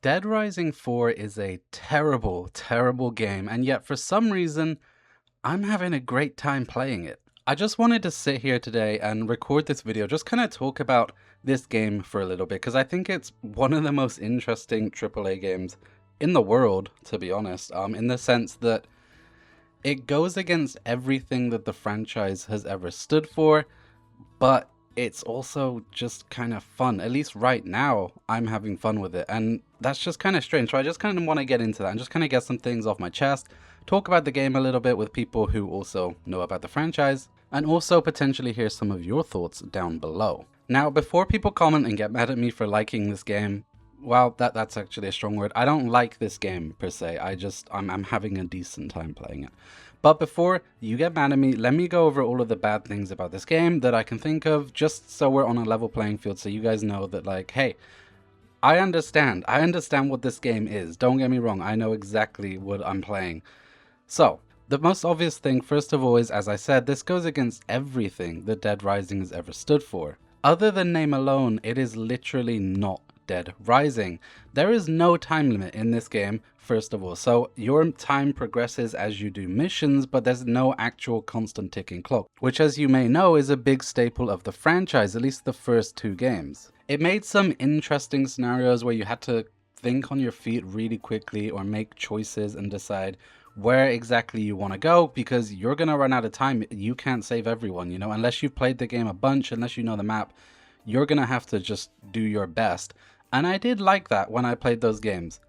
Dead Rising 4 is a terrible, terrible game, and yet for some reason, I'm having a great time playing it. I just wanted to sit here today and record this video, just kind of talk about this game for a little bit, because I think it's one of the most interesting AAA games in the world, to be honest, in the sense that it goes against everything that the franchise has ever stood for, but it's also just kind of fun. At least right now, I'm having fun with it, and that's just kind of strange. So I just kind of want to get into that and just kind of get some things off my chest, talk about the game a little bit with people who also know about the franchise, and also potentially hear some of your thoughts down below. Now, before people comment and get mad at me for liking this game, well, that's actually a strong word. I don't like this game per se. I'm having a decent time playing it. But before you get mad at me, let me go over all of the bad things about this game that I can think of, just so we're on a level playing field, so you guys know that, like, hey, I understand what this game is. Don't get me wrong, I know exactly what I'm playing. So, the most obvious thing, first of all, is, as I said, this goes against everything that Dead Rising has ever stood for. Other than name alone, it is literally not Dead Rising. There is no time limit in this game, first of all, so your time progresses as you do missions, but there's no actual constant ticking clock, which, as you may know, is a big staple of the franchise, at least the first two games. It made some interesting scenarios where you had to think on your feet really quickly or make choices and decide where exactly you want to go, because you're going to run out of time. You can't save everyone, you know, unless you've played the game a bunch, unless you know the map, you're going to have to just do your best. And I did like that when I played those games.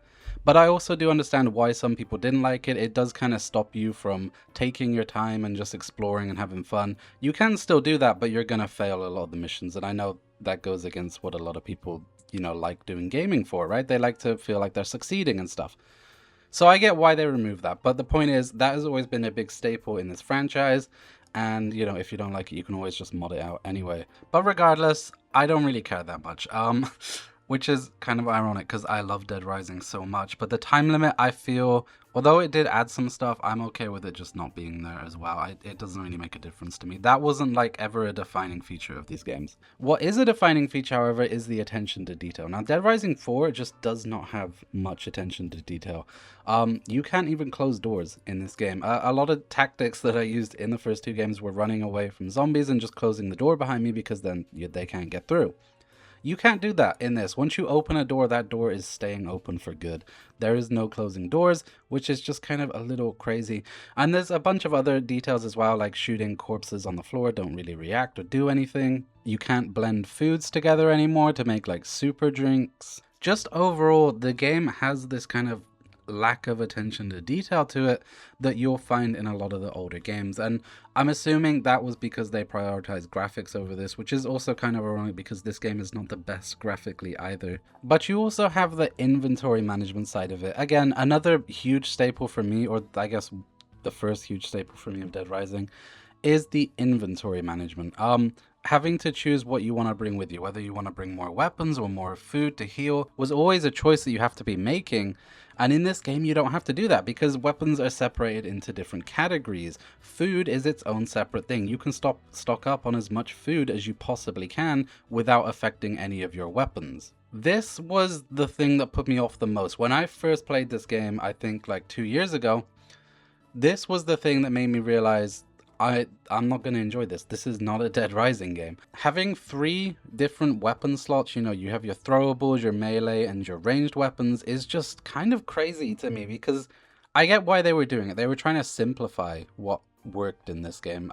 But I also do understand why some people didn't like it. It does kind of stop you from taking your time and just exploring and having fun. You can still do that, but you're going to fail a lot of the missions. And I know that goes against what a lot of people, you know, like doing gaming for, right? They like to feel like they're succeeding and stuff. So I get why they removed that. But the point is, that has always been a big staple in this franchise. And, you know, if you don't like it, you can always just mod it out anyway. But regardless, I don't really care that much. Which is kind of ironic because I love Dead Rising so much. But the time limit, I feel, although it did add some stuff, I'm okay with it just not being there as well. It doesn't really make a difference to me. That wasn't like ever a defining feature of these games. What is a defining feature, however, is the attention to detail. Now, Dead Rising 4 just does not have much attention to detail. You can't even close doors in this game. A lot of tactics that I used in the first two games were running away from zombies and just closing the door behind me because then they can't get through. You can't do that in this. Once you open a door, that door is staying open for good. There is no closing doors, which is just kind of a little crazy. And there's a bunch of other details as well, like shooting corpses on the floor don't really react or do anything. You can't blend foods together anymore to make like super drinks. Just overall, the game has this kind of lack of attention to detail to it that you'll find in a lot of the older games, and I'm assuming that was because they prioritized graphics over this, which is also kind of ironic because this game is not the best graphically either. But you also have the inventory management side of it. Again, another huge staple for me, or I guess the first huge staple for me of Dead Rising, is the inventory management. Having to choose what you want to bring with you, whether you want to bring more weapons or more food to heal, was always a choice that you have to be making. And in this game, you don't have to do that because weapons are separated into different categories. Food is its own separate thing. You can stock up on as much food as you possibly can without affecting any of your weapons. This was the thing that put me off the most. When I first played this game, I think like 2 years ago, this was the thing that made me realize I'm not going to enjoy this. This is not a Dead Rising game. Having 3 different weapon slots, you know, you have your throwables, your melee, and your ranged weapons, is just kind of crazy to me because I get why they were doing it. They were trying to simplify what worked in this game.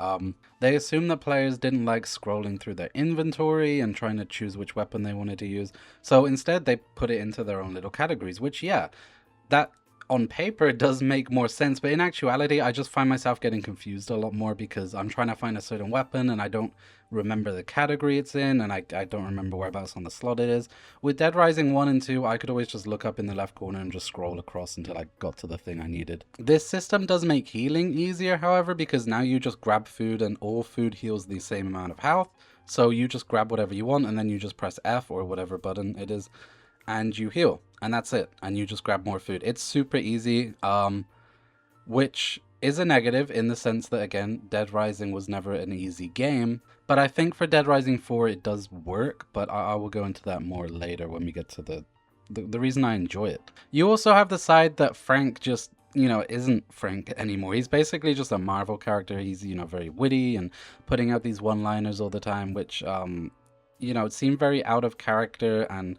They assumed that players didn't like scrolling through their inventory and trying to choose which weapon they wanted to use. So instead, they put it into their own little categories, which, yeah, that on paper does make more sense, but in actuality I just find myself getting confused a lot more because I'm trying to find a certain weapon and I don't remember the category it's in, and I don't remember whereabouts on the slot it is. With Dead Rising 1 and 2, I could always just look up in the left corner and just scroll across until I got to the thing I needed. This system does make healing easier, however, because now you just grab food and all food heals the same amount of health, so you just grab whatever you want and then you just press F or whatever button it is and you heal, and that's it, and you just grab more food. It's super easy, which is a negative in the sense that, again, Dead Rising was never an easy game, but I think for Dead Rising 4 it does work, but I will go into that more later when we get to the the reason I enjoy it. You also have the side that Frank just, isn't Frank anymore. He's basically just a Marvel character. He's, very witty and putting out these one-liners all the time, which, it seemed very out of character and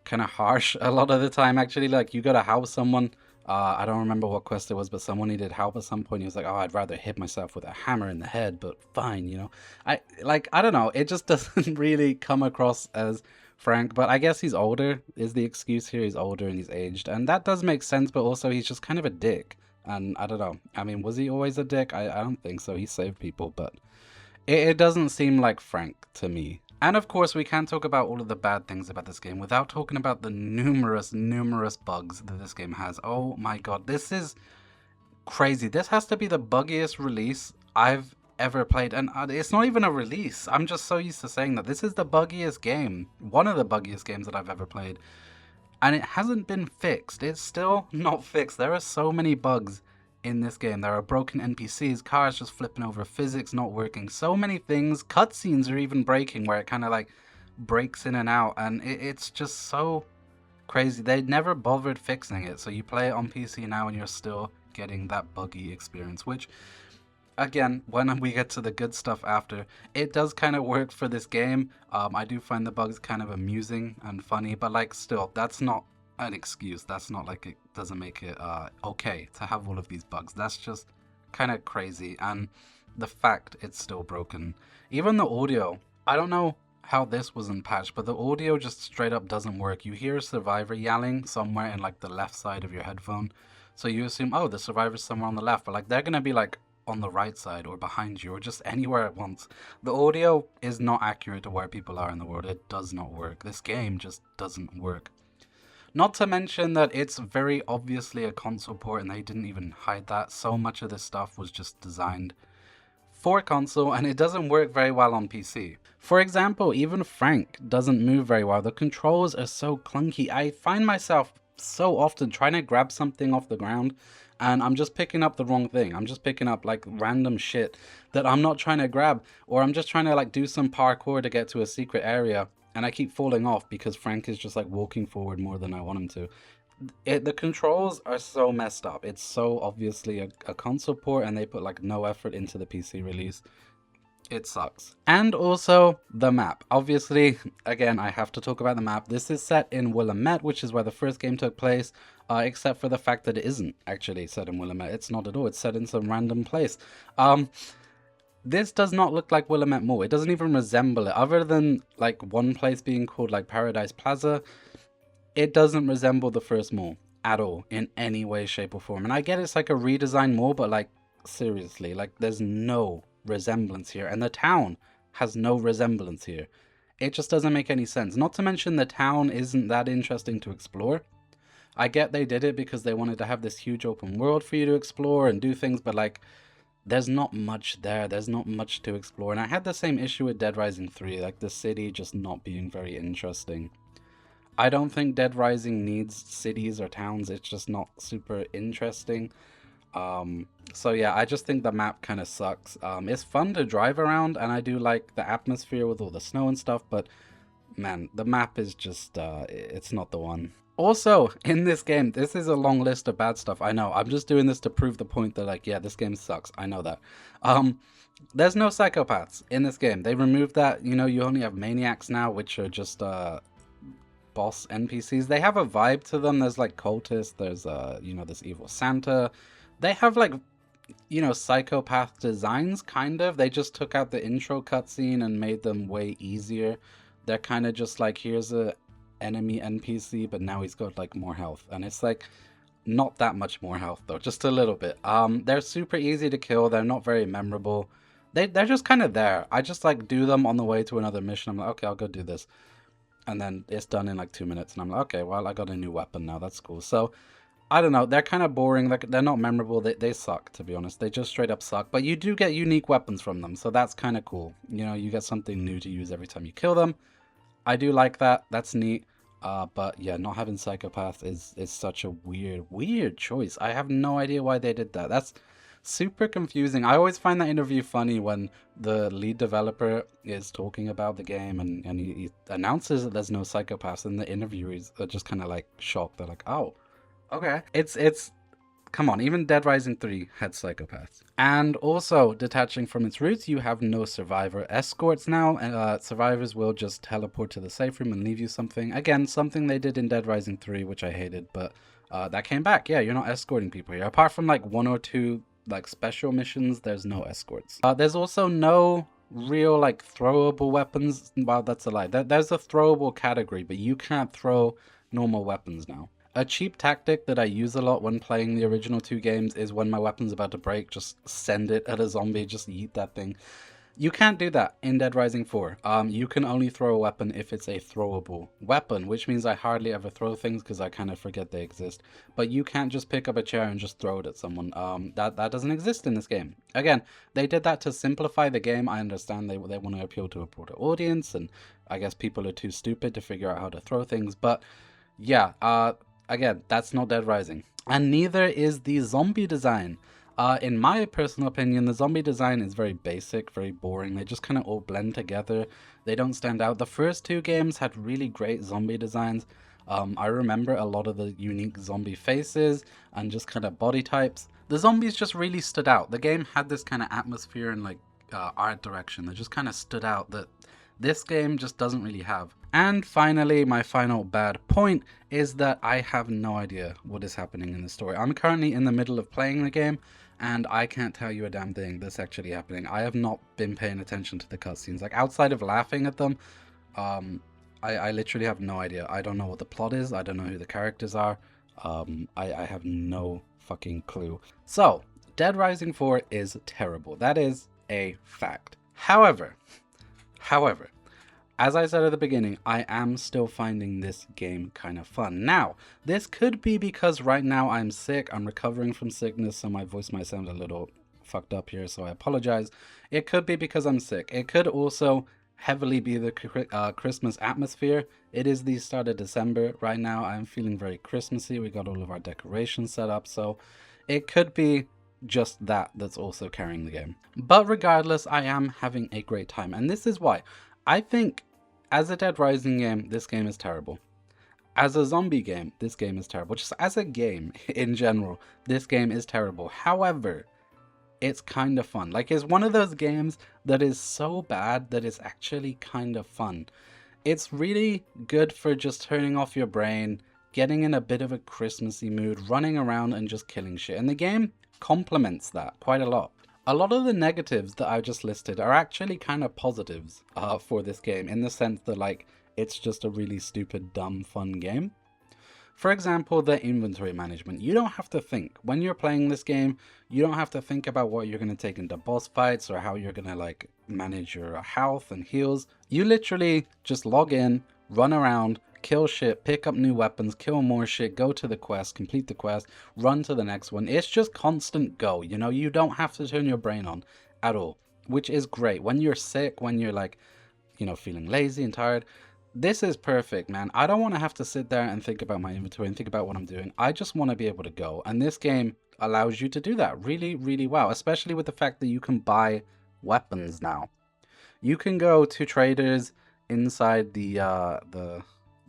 kind of harsh a lot of the time. Actually, like, you gotta help someone. I don't remember what quest it was, but someone needed help at some point. He was like, "Oh, I'd rather hit myself with a hammer in the head, but fine." I don't know. It just doesn't really come across as Frank. But I guess he's older is the excuse here. He's older and he's aged, and that does make sense. But also, he's just kind of a dick. And I don't know. I mean, was he always a dick? I don't think so. He saved people, but it doesn't seem like Frank to me. And of course, we can't talk about all of the bad things about this game without talking about the numerous bugs that this game has. Oh my god, this is crazy. This has to be the buggiest release I've ever played. And it's not even a release. I'm just so used to saying that. This is the buggiest game. One of the buggiest games that I've ever played. And it hasn't been fixed. It's still not fixed. There are so many bugs in this game. There are broken NPCs, cars just flipping over, physics not working, so many things. Cutscenes are even breaking where it kind of like breaks in and out, and it's just so crazy. They never bothered fixing it, so you play it on PC now and you're still getting that buggy experience, which again, when we get to the good stuff after, it does kind of work for this game. I do find the bugs kind of amusing and funny, but like still, that's not an excuse. That's not like it doesn't make it okay to have all of these bugs. That's just kind of crazy. And the fact it's still broken. Even the audio, I don't know how this wasn't patched, but the audio just straight up doesn't work. You hear a survivor yelling somewhere in like the left side of your headphone. So you assume, oh, the survivor's somewhere on the left, but like they're gonna be like on the right side or behind you or just anywhere at once. The audio is not accurate to where people are in the world. It does not work. This game just doesn't work. Not to mention that it's very obviously a console port and they didn't even hide that. So much of this stuff was just designed for console and it doesn't work very well on PC. For example, even Frank doesn't move very well. The controls are so clunky. I find myself so often trying to grab something off the ground and I'm just picking up the wrong thing. I'm just picking up like random shit that I'm not trying to grab, or I'm just trying to like do some parkour to get to a secret area and I keep falling off because Frank is just like walking forward more than I want him to. The controls are so messed up. It's so obviously a console port and they put like no effort into the PC release. It sucks. And also the map. Obviously, again, I have to talk about the map. This is set in Willamette, which is where the first game took place, except for the fact that it isn't actually set in Willamette. It's not at all. It's set in some random place. This does not look like Willamette Mall. It doesn't even resemble it. Other than like one place being called like Paradise Plaza, it doesn't resemble the first mall at all in any way, shape, or form. And I get it's like a redesigned mall, but like seriously, like there's no resemblance here. And the town has no resemblance here. It just doesn't make any sense. Not to mention the town isn't that interesting to explore. I get they did it because they wanted to have this huge open world for you to explore and do things, but like there's not much there. There's not much to explore. And I had the same issue with Dead Rising 3, like the city just not being very interesting. I don't think Dead Rising needs cities or towns. It's just not super interesting. So yeah, I just think the map kind of sucks. It's fun to drive around and I do like the atmosphere with all the snow and stuff, but man, the map is just, it's not the one. Also, in this game, this is a long list of bad stuff. I know, I'm just doing this to prove the point that like, yeah, this game sucks. I know that. There's no psychopaths in this game. They removed that, you only have maniacs now, which are just, boss NPCs. They have a vibe to them. There's like cultists, there's, this evil Santa. They have like, psychopath designs, kind of. They just took out the intro cutscene and made them way easier. They're kind of just like, here's a enemy NPC, but now he's got like more health. And it's like, not that much more health though, just a little bit. They're super easy to kill. They're not very memorable. They're just kind of there. I just like do them on the way to another mission. I'm like, okay, I'll go do this. And then it's done in like 2 minutes. And I'm like, okay, well, I got a new weapon now. That's cool. So I don't know. They're kind of boring. They're not memorable. They suck, to be honest. They just straight up suck. But you do get unique weapons from them. So that's kind of cool. You get something new to use every time you kill them. I do like that. That's neat. But yeah, not having Psychopath is such a weird choice. I have no idea why they did that. super confusing. I always find that interview funny when the lead developer is talking about the game and he announces that there's no psychopaths, and the interviewers are just kind of like shocked. They're like, oh, okay. It's come on, even Dead Rising 3 had psychopaths. And also, detaching from its roots, you have no survivor escorts now. Survivors will just teleport to the safe room and leave you something. Again, something they did in Dead Rising 3, which I hated, but that came back. Yeah, you're not escorting people here. Apart from like one or two like special missions, there's no escorts. There's also no real like throwable weapons. Well, that's a lie. There's a throwable category, but you can't throw normal weapons now. A cheap tactic that I use a lot when playing the original two games is when my weapon's about to break, just send it at a zombie, just yeet that thing. You can't do that in Dead Rising 4. You can only throw a weapon if it's a throwable weapon, which means I hardly ever throw things because I kind of forget they exist. But you can't just pick up a chair and just throw it at someone. That doesn't exist in this game. Again, they did that to simplify the game. I understand they want to appeal to a broader audience, and I guess people are too stupid to figure out how to throw things. But yeah, again, that's not Dead Rising. And neither is the zombie design. In my personal opinion, the zombie design is very basic, very boring. They just kind of all blend together. They don't stand out. The first two games had really great zombie designs. I remember a lot of the unique zombie faces and just kind of body types. The zombies just really stood out. The game had this kind of atmosphere and like art direction that just kind of stood out that this game just doesn't really have. And finally, my final bad point is that I have no idea what is happening in the story. I'm currently in the middle of playing the game, and I can't tell you a damn thing that's actually happening. I have not been paying attention to the cutscenes. Like, outside of laughing at them, I literally have no idea. I don't know what the plot is. I don't know who the characters are. I have no fucking clue. So, Dead Rising 4 is terrible. That is a fact. However, as I said at the beginning, I am still finding this game kind of fun. Now, this could be because right now I'm sick. I'm recovering from sickness, so my voice might sound a little fucked up here, so I apologize. It could be because I'm sick. It could also heavily be the Christmas atmosphere. It is the start of December. Right now, I'm feeling very Christmassy. We got all of our decorations set up, so it could be just that's also carrying the game. But regardless, I am having a great time, and this is why. I think as a Dead Rising game, this game is terrible. As a zombie game, this game is terrible. Just as a game in general, this game is terrible. However, it's kind of fun. Like, it's one of those games that is so bad that it's actually kind of fun. It's really good for just turning off your brain, getting in a bit of a Christmassy mood, running around and just killing shit. And the game complements that quite a lot. A lot of the negatives that I just listed are actually kind of positives for this game, in the sense that, like, it's just a really stupid, dumb, fun game. For example, the inventory management. You don't have to think. When you're playing this game, you don't have to think about what you're going to take into boss fights or how you're going to, like, manage your health and heals. You literally just log in, run around, kill shit, pick up new weapons, kill more shit, go to the quest, complete the quest, run to the next one. It's just constant go, you know? You don't have to turn your brain on at all, which is great. When you're sick, when you're like, you know, feeling lazy and tired, this is perfect, man. I don't want to have to sit there and think about my inventory and think about what I'm doing. I just want to be able to go. And this game allows you to do that really, really well, especially with the fact that you can buy weapons now. You can go to traders inside the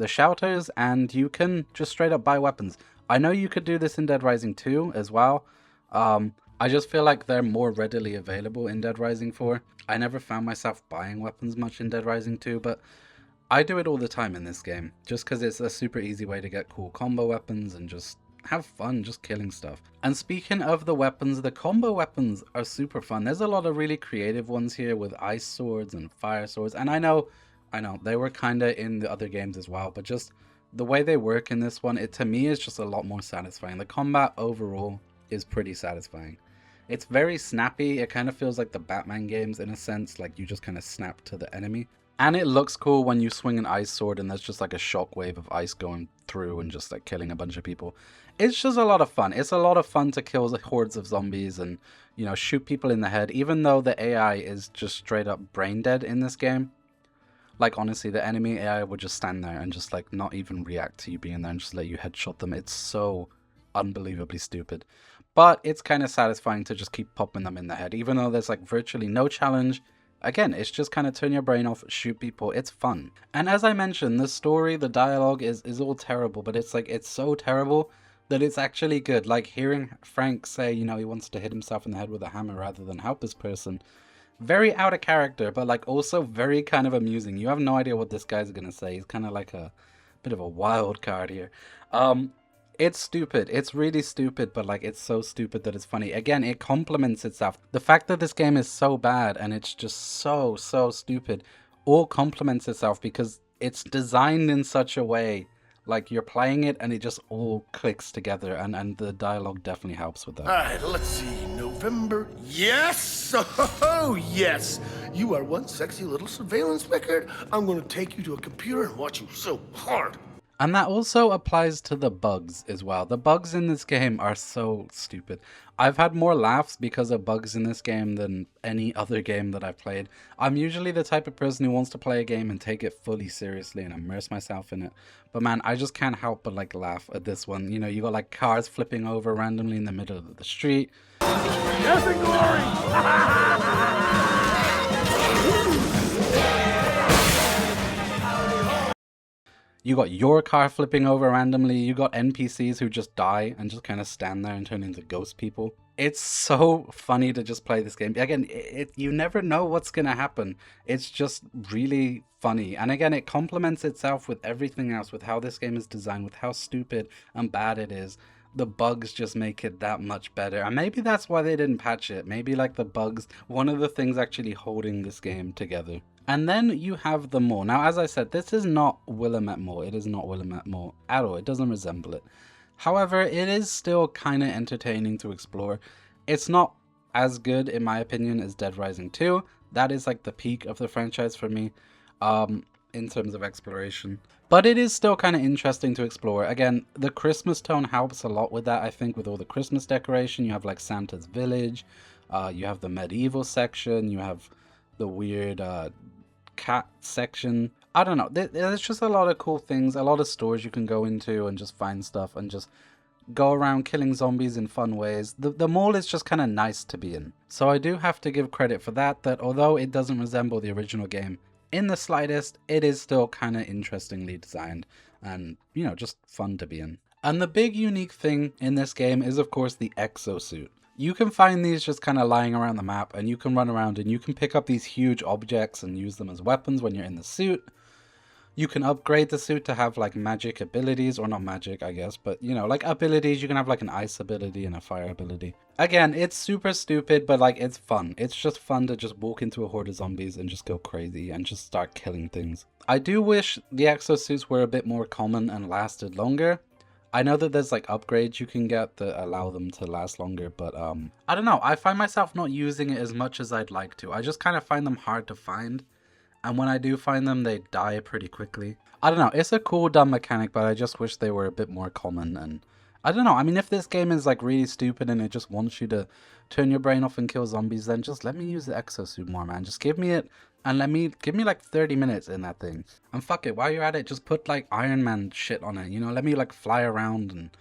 shelters, and you can just straight up buy weapons. I know you could do this in Dead Rising 2 as well. I just feel like they're more readily available in Dead Rising 4. I never found myself buying weapons much in Dead Rising 2, but I do it all the time in this game, just because it's a super easy way to get cool combo weapons and just have fun just killing stuff. And speaking of the weapons, the combo weapons are super fun. There's a lot of really creative ones here with ice swords and fire swords, and I know they were kind of in the other games as well, but just the way they work in this one, it to me is just a lot more satisfying. The combat overall is pretty satisfying. It's very snappy. It kind of feels like the Batman games in a sense, like you just kind of snap to the enemy. And it looks cool when you swing an ice sword and there's just like a shockwave of ice going through and just like killing a bunch of people. It's just a lot of fun. It's a lot of fun to kill the hordes of zombies and, you know, shoot people in the head, even though the AI is just straight up brain dead in this game. Like, honestly, the enemy AI would just stand there and just, like, not even react to you being there and just let you headshot them. It's so unbelievably stupid. But it's kind of satisfying to just keep popping them in the head, even though there's like virtually no challenge. Again, it's just kind of turn your brain off, shoot people, it's fun. And as I mentioned, the story, the dialogue is all terrible, but it's like, it's so terrible that it's actually good. Like hearing Frank say, you know, he wants to hit himself in the head with a hammer rather than help this person. Very out of character, but like also very kind of amusing. You have no idea what this guy's gonna say. He's kind of like a bit of a wild card here. It's stupid. It's really stupid, but like it's so stupid that it's funny. Again, it complements itself. The fact that this game is so bad and it's just so stupid all complements itself because it's designed in such a way like you're playing it and it just all clicks together, and the dialogue definitely helps with that. Alright, let's see. November. Yes! Oh, yes! You are one sexy little surveillance record. I'm gonna take you to a computer and watch you so hard. And that also applies to the bugs as well. The bugs in this game are so stupid. I've had more laughs because of bugs in this game than any other game that I've played. I'm usually the type of person who wants to play a game and take it fully seriously and immerse myself in it. But man, I just can't help but like laugh at this one. You know, you got like cars flipping over randomly in the middle of the street. Death and glory! You got your car flipping over randomly. You got NPCs who just die and just kind of stand there and turn into ghost people. It's so funny to just play this game. Again, you never know what's going to happen. It's just really funny. And again, it complements itself with everything else, with how this game is designed, with how stupid and bad it is. The bugs just make it that much better. And maybe that's why they didn't patch it. Maybe like the bugs, one of the things actually holding this game together. And then you have the mall. Now, as I said, this is not Willamette Mall. It is not Willamette Mall at all. It doesn't resemble it. However, it is still kind of entertaining to explore. It's not as good, in my opinion, as Dead Rising 2. That is like the peak of the franchise for me, in terms of exploration. But it is still kind of interesting to explore. Again, the Christmas tone helps a lot with that, I think, with all the Christmas decoration. You have like Santa's village. You have the medieval section. You have the weird cat section. I don't know, there's just a lot of cool things, a lot of stores you can go into and just find stuff and just go around killing zombies in fun ways. The mall is just kind of nice to be in. So I do have to give credit for that, that although it doesn't resemble the original game in the slightest, it is still kind of interestingly designed and, you know, just fun to be in. And the big unique thing in this game is of course the exosuit. You can find these just kind of lying around the map, and you can run around and you can pick up these huge objects and use them as weapons when you're in the suit. You can upgrade the suit to have like magic abilities, or not magic I guess, but you know, like abilities. You can have like an ice ability and a fire ability. Again, it's super stupid, but like it's fun. It's just fun to just walk into a horde of zombies and just go crazy and just start killing things. I do wish the exosuits were a bit more common and lasted longer. I know that there's like upgrades you can get that allow them to last longer, but I don't know. I find myself not using it as much as I'd like to. I just kind of find them hard to find. And when I do find them, they die pretty quickly. I don't know. It's a cool, dumb mechanic, but I just wish they were a bit more common. And I don't know. I mean, if this game is like really stupid and it just wants you to turn your brain off and kill zombies, then just let me use the exosuit more, man. Just give me it. And give me like 30 minutes in that thing. And fuck it, while you're at it, just put like Iron Man shit on it, you know? Let me like fly around and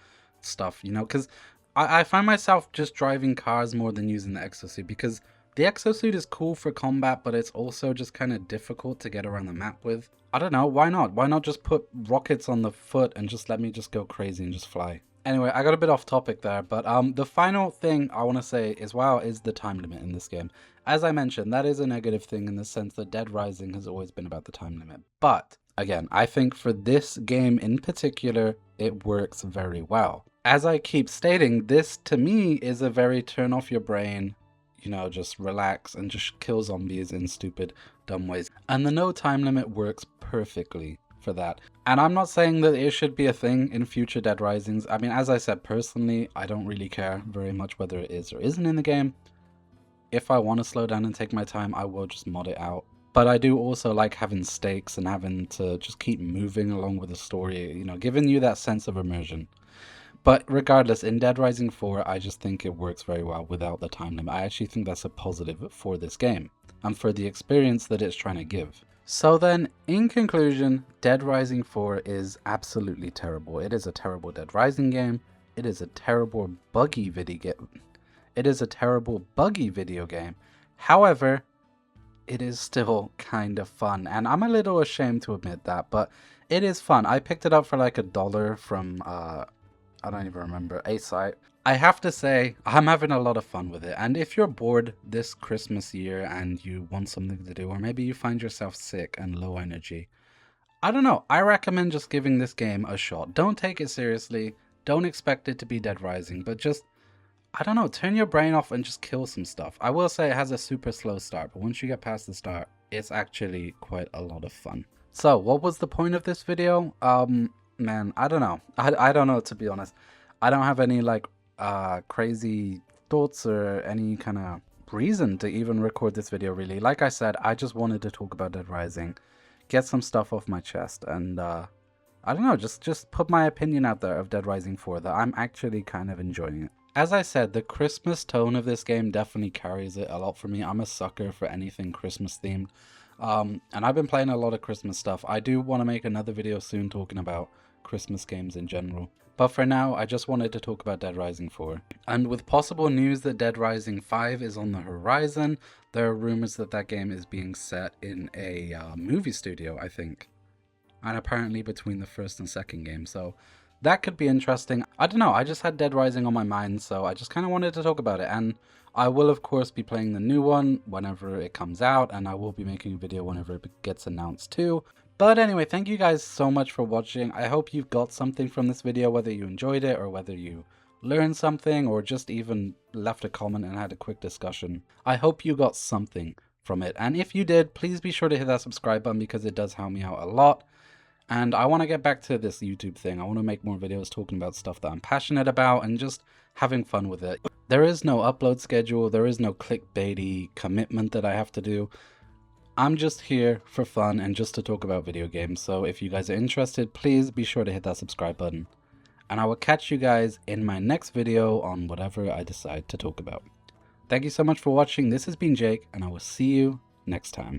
stuff, you know? Because I find myself just driving cars more than using the exosuit, because the exosuit is cool for combat, but it's also just kind of difficult to get around the map with. I don't know, why not? Why not just put rockets on the foot and just let me just go crazy and just fly? Anyway, I got a bit off topic there, but the final thing I want to say as well is the time limit in this game. As I mentioned, that is a negative thing in the sense that Dead Rising has always been about the time limit. But, again, I think for this game in particular, it works very well. As I keep stating, this to me is a very turn off your brain, you know, just relax and just kill zombies in stupid, dumb ways. And the no time limit works perfectly for that. And I'm not saying that it should be a thing in future Dead Risings. I mean, as I said, personally, I don't really care very much whether it is or isn't in the game. If I want to slow down and take my time, I will just mod it out. But I do also like having stakes and having to just keep moving along with the story, you know, giving you that sense of immersion. But regardless, in Dead Rising 4, I just think it works very well without the time limit. I actually think that's a positive for this game and for the experience that it's trying to give. So then, in conclusion, Dead Rising 4 is absolutely terrible. It is a terrible Dead Rising game. it is a terrible buggy video game. It is a terrible buggy video game. However, it is still kind of fun, and I'm a little ashamed to admit that, but it is fun. I picked it up for like $1 from I don't even remember, a site. I have to say, I'm having a lot of fun with it, and if you're bored this Christmas year and you want something to do, or maybe you find yourself sick and low energy, I don't know, I recommend just giving this game a shot. Don't take it seriously, don't expect it to be Dead Rising, but just, I don't know, turn your brain off and just kill some stuff. I will say it has a super slow start, but once you get past the start, it's actually quite a lot of fun. So, what was the point of this video? Man, I don't know. I don't know, to be honest. I don't have any, like, crazy thoughts or any kind of reason to even record this video, really. Like I said, I just wanted to talk about Dead Rising, get some stuff off my chest, and, I don't know, just put my opinion out there of Dead Rising 4, that I'm actually kind of enjoying it. As I said, the Christmas tone of this game definitely carries it a lot for me. I'm a sucker for anything Christmas themed. And I've been playing a lot of Christmas stuff. I do want to make another video soon talking about Christmas games in general. But for now, I just wanted to talk about Dead Rising 4. And with possible news that Dead Rising 5 is on the horizon, there are rumors that that game is being set in a movie studio, I think. And apparently between the first and second game, so that could be interesting. I don't know, I just had Dead Rising on my mind, so I just kind of wanted to talk about it. And I will, of course, be playing the new one whenever it comes out, and I will be making a video whenever it gets announced too. But anyway, thank you guys so much for watching. I hope you've got something from this video, whether you enjoyed it or whether you learned something or just even left a comment and had a quick discussion. I hope you got something from it. And if you did, please be sure to hit that subscribe button because it does help me out a lot. And I want to get back to this YouTube thing. I want to make more videos talking about stuff that I'm passionate about and just having fun with it. There is no upload schedule. There is no clickbaity commitment that I have to do. I'm just here for fun and just to talk about video games. So if you guys are interested, please be sure to hit that subscribe button. And I will catch you guys in my next video on whatever I decide to talk about. Thank you so much for watching. This has been Jake, and I will see you next time.